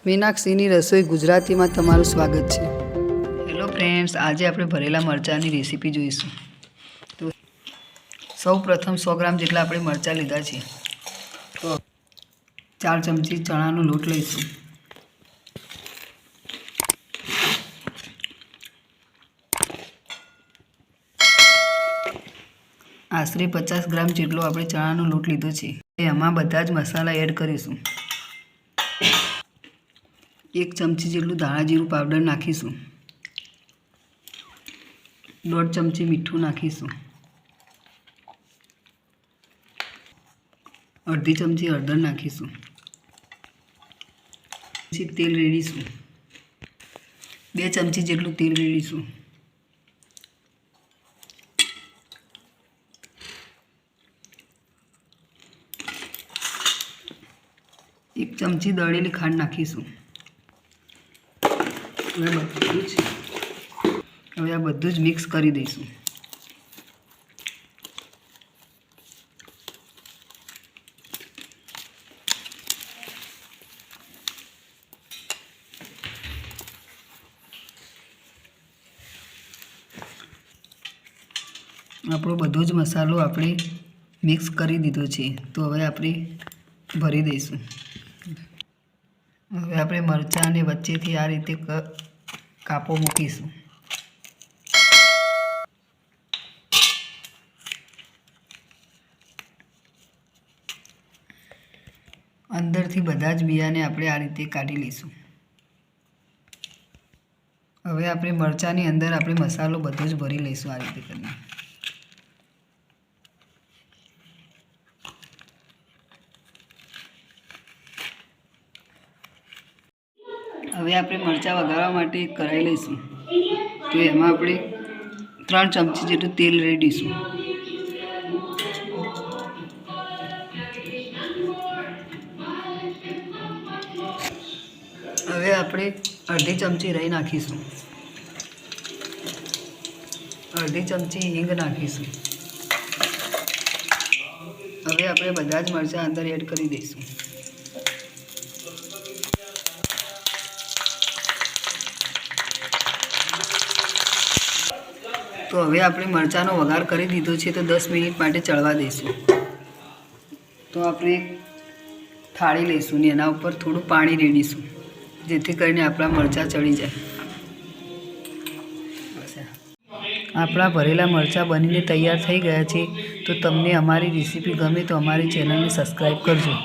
મીનાક્ષીની રસોઈ ગુજરાતીમાં તમારું સ્વાગત છે। હેલો ફ્રેન્ડ્સ, આજે આપણે ભરેલા મરચાંની રેસીપી જોઈશું। તો સૌ પ્રથમ 100 ગ્રામ જેટલા આપણે મરચાં લીધા છે। તો 4 ચમચી ચણાનો લોટ લઈશું। આશરે 50 ગ્રામ જેટલો આપણે ચણાનો લોટ લીધો છે। એમાં બધા જ મસાલા એડ કરીશું। 1 ચમચી જેટલું ધાણા જીરું પાવડર નાખીશું। 1.5 ચમચી મીઠું નાખીશું। 1/2 ચમચી હળદર નાખીશું। પછી તેલ રેડીશું। 2 ચમચી જેટલું તેલ રેડીશું। એક ચમચી દળેલી ખાંડ નાખીશું। હવે આ બધું જ મિક્સ કરી દઈશું। આપણો બધો જ મસાલો આપણે મિક્સ કરી દીધો છે। તો હવે આપણે ભરી દઈશું। હવે આપણે મરચાંને વચ્ચેથી આ રીતે કાપો મૂકીશું। અંદરથી બધા જ બિયાને આપણે આ રીતે કાઢી લઈશું। હવે આપણે મરચાંની અંદર આપણે મસાલો બધો જ ભરી લઈશું આ રીતે કરીને। હવે આપણે મરચાં વઘારવા માટે એક કઢાઈ લઈશું। તો એમાં આપણે 3 ચમચી જેટલું તેલ રેડીશું। હવે આપણે 1/2 ચમચી રાઈ નાખીશું। 1/2 ચમચી હિંગ નાખીશું। હવે આપણે બધા જ મરચાં અંદર એડ કરી દઈશું। તો હવે આપણે મરચાંનો વઘાર કરી દીધો છે। તો 10 મિનિટ માટે ચડવા દઈશું। તો આપણે એક થાળી લઈશું ને એના ઉપર થોડું પાણી રેડીશું, જેથી કરીને આપણા મરચાં ચડી જાય। આપણા ભરેલા મરચાં બનીને તૈયાર થઈ ગયા છે। તો તમને અમારી રેસીપી ગમે તો અમારી ચેનલને સબસ્ક્રાઈબ કરજો।